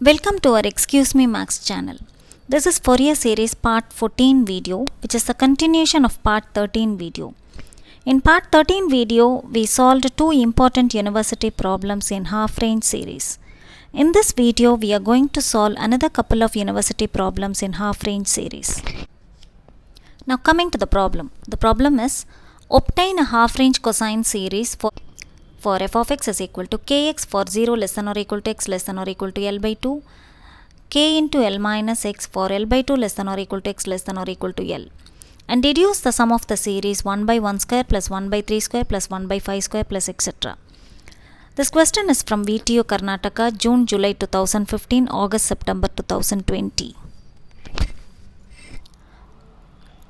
Welcome to our Excuse Me Max channel. This is Fourier series part 14 video, which is the continuation of part 13 video. In part 13 video, we solved two important university problems in half range series. In this video, we are going to solve another couple of university problems in half range series. Now coming to the problem. The problem is obtain a half range cosine series for f of x is equal to kx for 0 less than or equal to x less than or equal to L by 2, k into L minus x for L by 2 less than or equal to x less than or equal to L. And deduce the sum of the series 1 by 1 square plus 1 by 3 square plus 1 by 5 square plus etc. This question is from video Karnataka, June, July 2015, August, September 2020.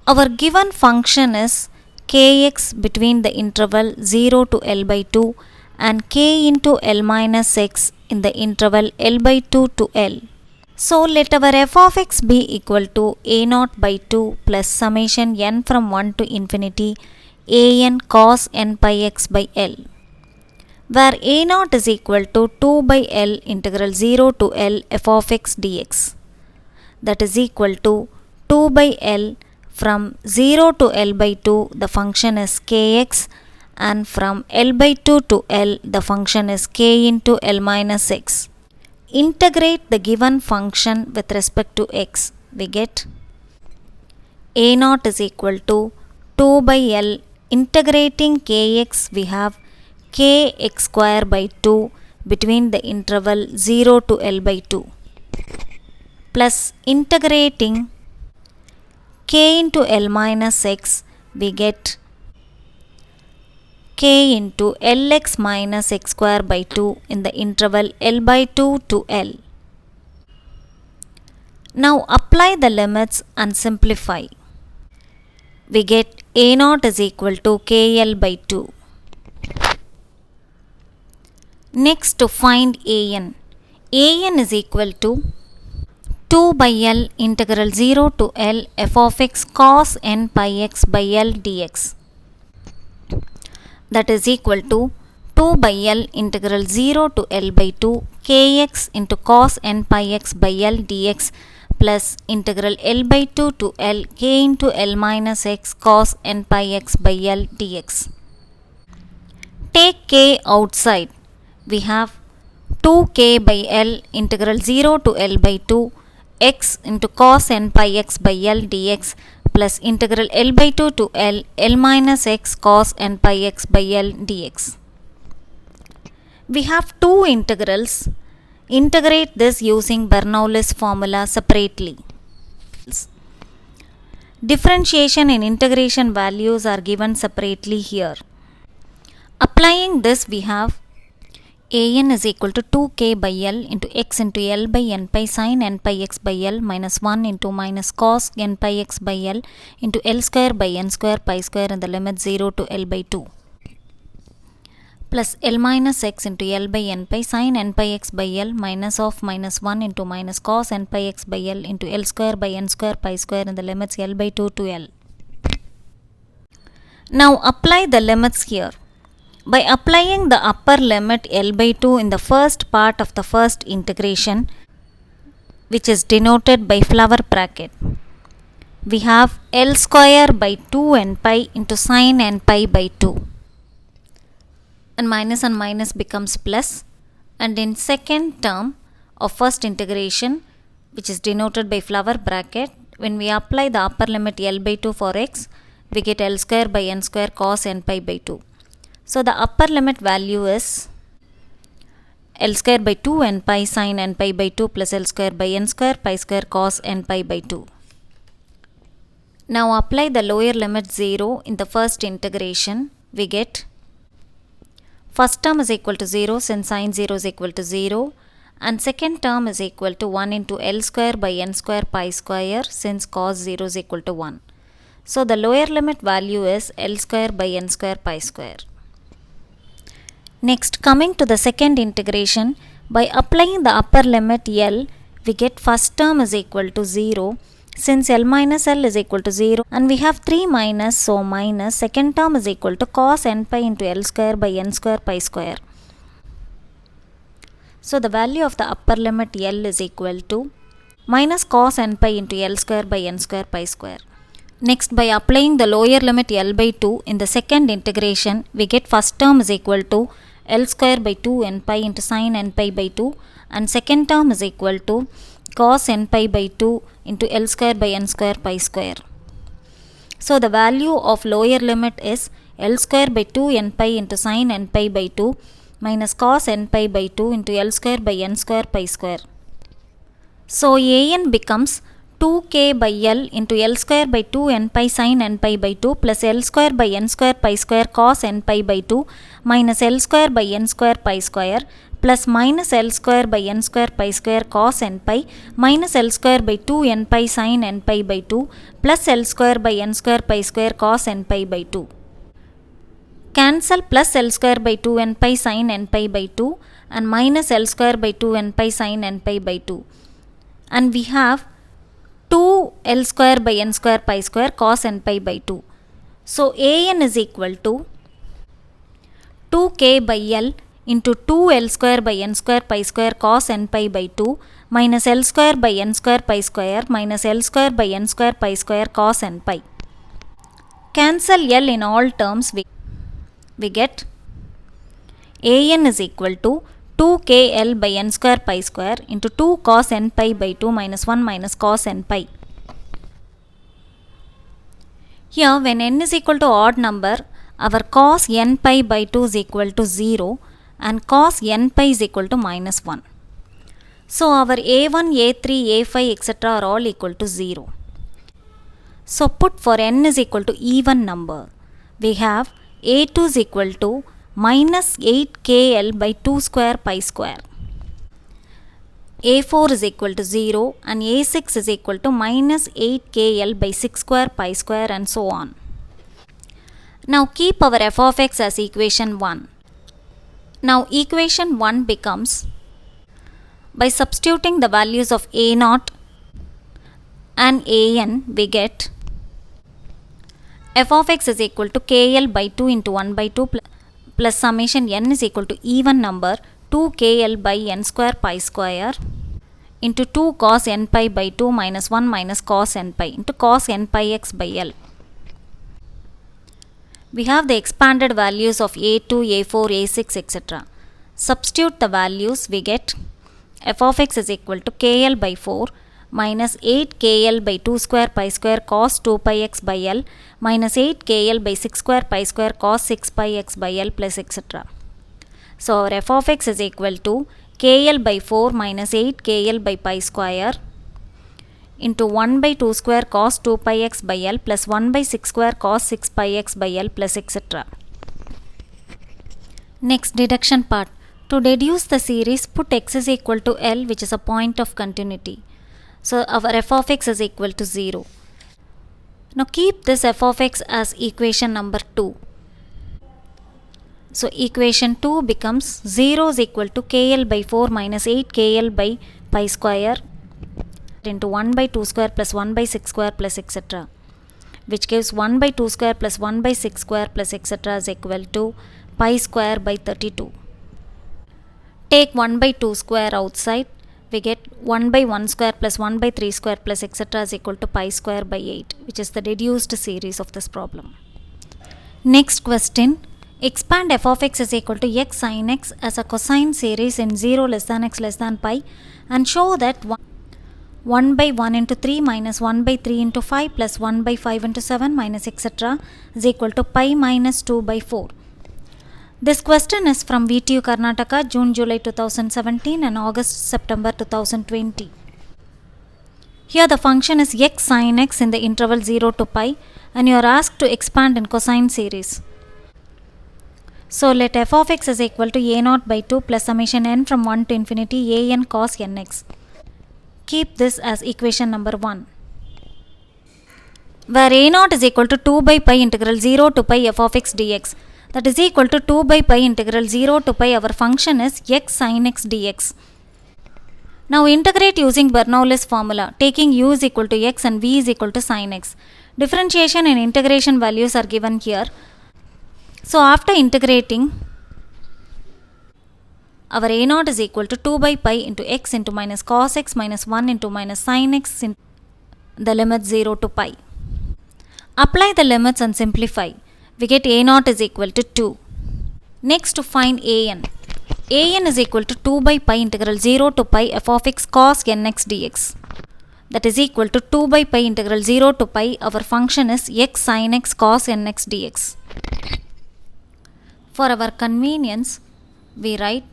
Our given function is kx between the interval 0 to L by 2 and k into L minus x in the interval L by 2 to L. So let our f of x be equal to a0 by 2 plus summation n from 1 to infinity an cos n pi x by L, where a0 is equal to 2 by L integral 0 to L f of x dx, that is equal to 2 by L. From 0 to L by 2, the function is kx, and from L by 2 to L, the function is k into L minus x. Integrate the given function with respect to x. We get a0 is equal to 2 by L. Integrating kx, we have kx square by 2 between the interval 0 to L by 2, plus integrating k into L minus x, we get k into Lx minus x square by 2 in the interval L by 2 to L. Now apply the limits and simplify. We get a0 is equal to kl by 2. Next, to find an. An is equal to 2 by L integral 0 to L f of x cos n pi x by L dx, that is equal to 2 by L integral 0 to L by 2 kx into cos n pi x by L dx plus integral L by 2 to L k into L minus x cos n pi x by L dx. Take k outside. We have 2k by L integral 0 to L by 2 x into cos n pi x by L dx plus integral L by 2 to L minus x cos n pi x by L dx. We have two integrals. Integrate this using Bernoulli's formula separately. Differentiation and integration values are given separately here. Applying this, we have an is equal to 2k by L into x into L by n pi sin n pi x by L minus 1 into minus cos n pi x by L into L square by n square pi square in the limit 0 to L by 2 plus L minus x into L by n pi sin n pi x by L minus of minus 1 into minus cos n pi x by L into L square by n square pi square in the limits L by 2 to L. Now apply the limits here. By applying the upper limit L by 2 in the first part of the first integration, which is denoted by flower bracket, we have L square by 2 n pi into sin n pi by 2. And minus becomes plus. And in second term of first integration, which is denoted by flower bracket, when we apply the upper limit L by 2 for x, we get L square by n square cos n pi by 2. So the upper limit value is L square by 2 n pi sin n pi by 2 plus L square by n square pi square cos n pi by 2. Now apply the lower limit 0 in the first integration. We get first term is equal to 0 since sin 0 is equal to 0, and second term is equal to 1 into L square by n square pi square since cos 0 is equal to 1. So the lower limit value is L square by n square pi square. Next, coming to the second integration, by applying the upper limit L, we get first term is equal to 0 since L minus L is equal to 0, and we have 3 minus, so minus second term is equal to cos n pi into L square by n square pi square. So the value of the upper limit L is equal to minus cos n pi into L square by n square pi square. Next, by applying the lower limit L by 2 in the second integration, we get first term is equal to L square by 2 n pi into sin n pi by 2, and second term is equal to cos n pi by 2 into L square by n square pi square. So the value of lower limit is L square by 2 n pi into sin n pi by 2 minus cos n pi by 2 into L square by n square pi square. So an becomes 2k by L into L square by 2 n pi sin n pi by 2 plus L square by n square pi square cos n pi by 2 minus L square by n square pi square plus minus L square by n square pi square cos n pi minus L square by 2 n pi sin n pi by 2 plus L square by n square pi square cos n pi by 2. Cancel plus L square by 2 n pi sin n pi by 2 and minus L square by 2 n pi sin n pi by 2. And we have 2 L square by n square pi square cos n pi by 2. So an is equal to 2k by L into 2 L square by n square pi square cos n pi by 2 minus L square by n square pi square minus L square by n square pi square cos n pi. Cancel L in all terms, we get an is equal to 2kl by n square pi square into 2 cos n pi by 2 minus 1 minus cos n pi. Here, when n is equal to odd number, our cos n pi by 2 is equal to 0 and cos n pi is equal to minus 1. So our a1, a3, a5 etc. are all equal to 0. So put for n is equal to even number, we have a2 is equal to minus 8kl by 2 square pi square. a4 is equal to 0 and a6 is equal to minus 8kl by 6 square pi square and so on. Now keep our f of x as equation 1. Now equation 1 becomes, by substituting the values of a0 and an, we get f of x is equal to kl by 2 into 1 by 2 plus summation n is equal to even number 2kl by n square pi square into 2 cos n pi by 2 minus 1 minus cos n pi into cos n pi x by L. We have the expanded values of a2, a4, a6 etc. Substitute the values, we get f of x is equal to kl by 4 minus 8kl by 2 square pi square cos 2 pi x by L minus 8kl by 6 square pi square cos 6 pi x by L plus etc. So our f of x is equal to kl by 4 minus 8kl by pi square into 1 by 2 square cos 2 pi x by L plus 1 by 6 square cos 6 pi x by L plus etc. Next, deduction part. To deduce the series, put x is equal to L, which is a point of continuity. So our f of x is equal to 0. Now keep this f of x as equation number 2. So equation 2 becomes 0 is equal to kl by 4 minus 8kl by pi square into 1 by 2 square plus 1 by 6 square plus etc. which gives 1 by 2 square plus 1 by 6 square plus etc. is equal to pi square by 32. Take 1 by 2 square outside, we get 1 by 1 square plus 1 by 3 square plus etc. is equal to pi square by 8, which is the deduced series of this problem. Next question. Expand f of x is equal to x sin x as a cosine series in 0 less than x less than pi and show that 1 by 1 into 3 minus 1 by 3 into 5 plus 1 by 5 into 7 minus etc. is equal to pi minus 2 by 4. This question is from VTU Karnataka, June-July 2017 and August-September 2020. Here the function is x sin x in the interval 0 to pi and you are asked to expand in cosine series. So let f of x is equal to a0 by 2 plus summation n from 1 to infinity an cos nx. Keep this as equation number 1. Where a0 is equal to 2 by pi integral 0 to pi f of x dx. That is equal to 2 by pi integral 0 to pi, our function is x sin x dx. Now integrate using Bernoulli's formula, taking u is equal to x and v is equal to sin x. Differentiation and integration values are given here. So after integrating, our a0 is equal to 2 by pi into x into minus cos x minus 1 into minus sin x in the limit 0 to pi. Apply the limits and simplify. We get a0 is equal to 2. Next, to find an. An is equal to 2 by pi integral 0 to pi f of x cos nx dx. That is equal to 2 by pi integral 0 to pi. Our function is x sin x cos nx dx. For our convenience, we write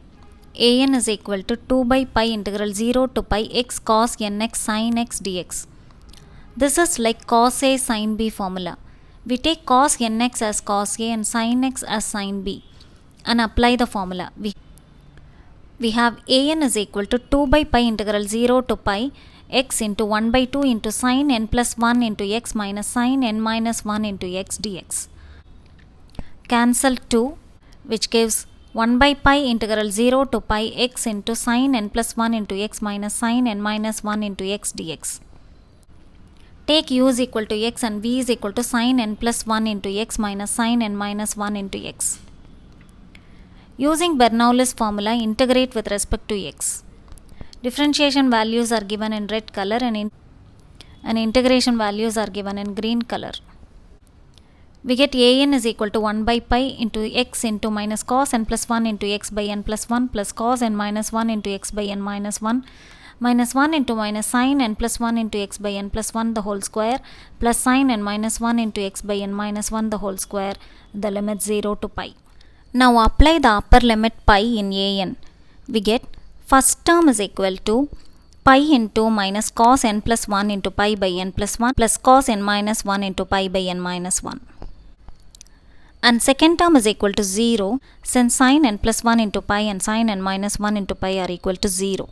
an is equal to 2 by pi integral 0 to pi x cos nx sin x dx. This is like cos A sin B formula. We take cos nx as cos A and sin x as sin B and apply the formula. We have an is equal to 2 by pi integral 0 to pi x into 1 by 2 into sin n plus 1 into x minus sin n minus 1 into x dx. Cancel 2, which gives 1 by pi integral 0 to pi x into sin n plus 1 into x minus sin n minus 1 into x dx. Take u is equal to x and v is equal to sin n plus 1 into x minus sin n minus 1 into x. Using Bernoulli's formula, integrate with respect to x. Differentiation values are given in red color and integration values are given in green color. We get an is equal to 1 by pi into x into minus cos n plus 1 into x by n plus 1 plus cos n minus 1 into x by n minus 1 minus 1 into minus sin n plus 1 into x by n plus 1 the whole square plus sin n minus 1 into x by n minus 1 the whole square, the limit 0 to pi. Now apply the upper limit pi in an. We get first term is equal to pi into minus cos n plus 1 into pi by n plus 1 plus cos n minus 1 into pi by n minus 1. And second term is equal to 0 since sin n plus 1 into pi and sin n minus 1 into pi are equal to 0.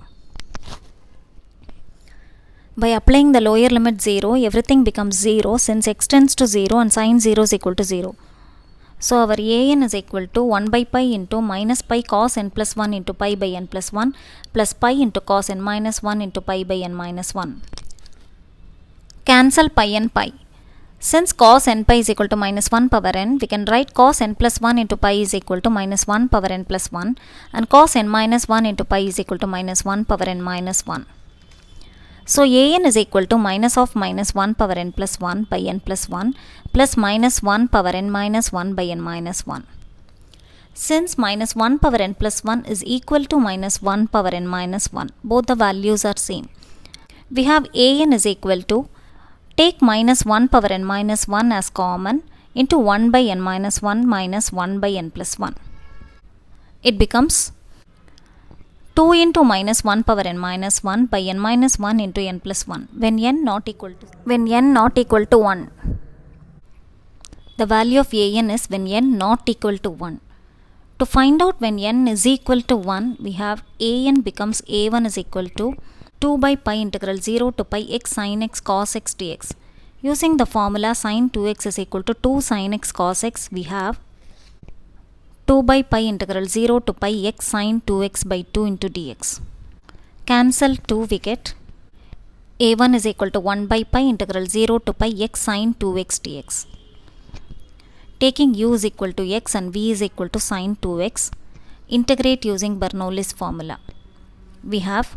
By applying the lower limit 0, everything becomes 0 since x tends to 0 and sin 0 is equal to 0. So our an is equal to 1 by pi into minus pi cos n plus 1 into pi by n plus 1 plus pi into cos n minus 1 into pi by n minus 1. Cancel pi and pi. Since cos n pi is equal to minus 1 power n, we can write cos n plus 1 into pi is equal to minus 1 power n plus 1 and cos n minus 1 into pi is equal to minus 1 power n minus 1. So an is equal to minus of minus 1 power n plus 1 by n plus 1 plus minus 1 power n minus 1 by n minus 1. Since minus 1 power n plus 1 is equal to minus 1 power n minus 1, both the values are same. We have an is equal to, take minus 1 power n minus 1 as common into 1 by n minus 1 minus 1 by n plus 1. It becomes 2 into minus 1 power n minus 1 by n minus 1 into n plus 1 when n not equal to 1. The value of an is when n not equal to 1. To find out when n is equal to 1, we have an becomes a1 is equal to 2 by pi integral 0 to pi x sin x cos x dx. Using the formula sin 2x is equal to 2 sin x cos x, we have 2 by pi integral 0 to pi x sin 2x by 2 into dx. Cancel 2, we get a1 is equal to 1 by pi integral 0 to pi x sin 2x dx. Taking u is equal to x and v is equal to sin 2x, integrate using Bernoulli's formula. We have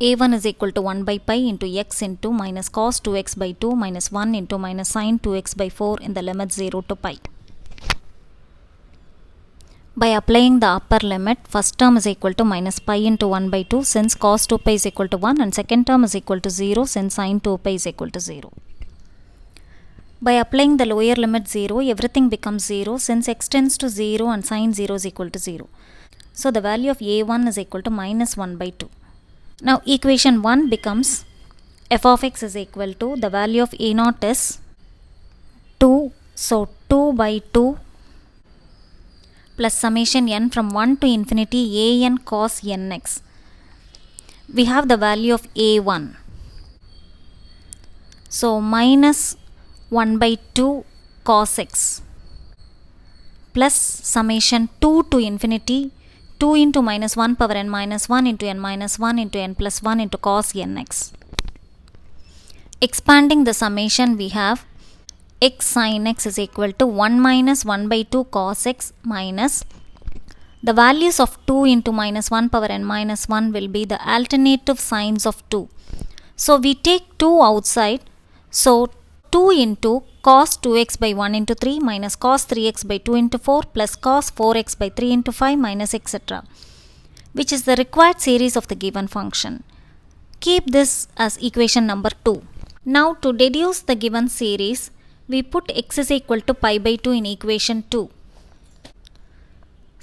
a1 is equal to 1 by pi into x into minus cos 2x by 2 minus 1 into minus sin 2x by 4 in the limit 0 to pi. By applying the upper limit, first term is equal to minus pi into 1 by 2 since cos 2 pi is equal to 1 and second term is equal to 0 since sin 2 pi is equal to 0. By applying the lower limit 0, everything becomes 0 since x tends to 0 and sin 0 is equal to 0. So the value of a1 is equal to minus 1 by 2. Now equation 1 becomes f of x is equal to, the value of a0 is 2. So 2 by 2 plus summation n from 1 to infinity an cos nx. We have the value of a1. So minus 1 by 2 cos x plus summation 2 to infinity 2 into minus 1 power n minus 1 into n minus 1 into n plus 1 into cos nx. Expanding the summation, we have x sin x is equal to 1 minus 1 by 2 cos x minus The values of 2 into minus 1 power n minus 1 will be the alternative signs of 2. So we take 2 outside. So 2 into cos 2x by 1 into 3 minus cos 3x by 2 into 4 plus cos 4x by 3 into 5 minus etc., which is the required series of the given function. Keep this as equation number 2. Now to deduce the given series, we put x is equal to pi by 2 in equation 2.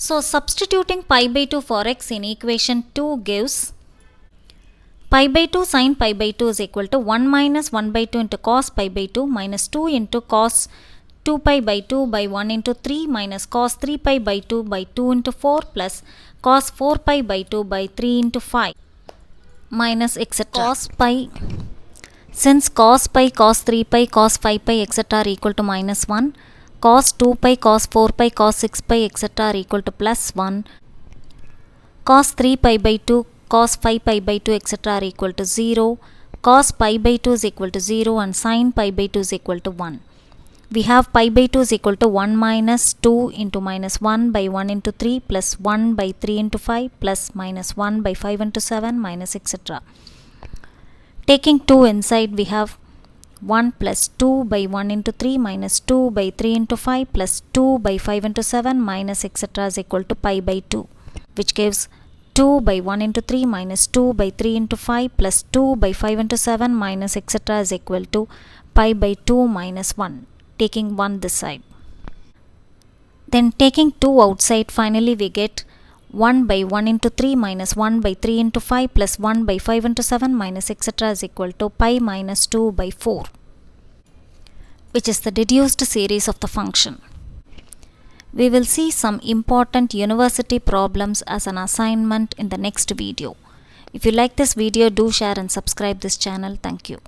So substituting pi by 2 for x in equation 2 gives pi by 2 sin pi by 2 is equal to 1 minus 1 by 2 into cos pi by 2 minus 2 into cos 2 pi by 2 by 1 into 3 minus cos 3 pi by 2 by 2 into 4 plus cos 4 pi by 2 by 3 into 5 minus etc. Cos pi, since cos pi, cos 3 pi, cos 5 pi etc. are equal to minus 1, cos 2 pi, cos 4 pi, cos 6 pi etc. are equal to plus 1, cos 3 pi by 2, cos 5 pi by 2 etc. are equal to 0, cos pi by 2 is equal to 0 and sin pi by 2 is equal to 1. We have pi by 2 is equal to 1 minus 2 into minus 1 by 1 into 3 plus 1 by 3 into 5 plus minus 1 by 5 into 7 minus etc. Taking 2 inside, we have 1 plus 2 by 1 into 3 minus 2 by 3 into 5 plus 2 by 5 into 7 minus etc. is equal to pi by 2, which gives 2 by 1 into 3 minus 2 by 3 into 5 plus 2 by 5 into 7 minus etc. is equal to pi by 2 minus 1, taking 1 this side. Then taking 2 outside, finally we get 1 by 1 into 3 minus 1 by 3 into 5 plus 1 by 5 into 7 minus etc. is equal to pi minus 2 by 4, which is the deduced series of the function. We will see some important university problems as an assignment in the next video. If you like this video, do share and subscribe this channel. Thank you.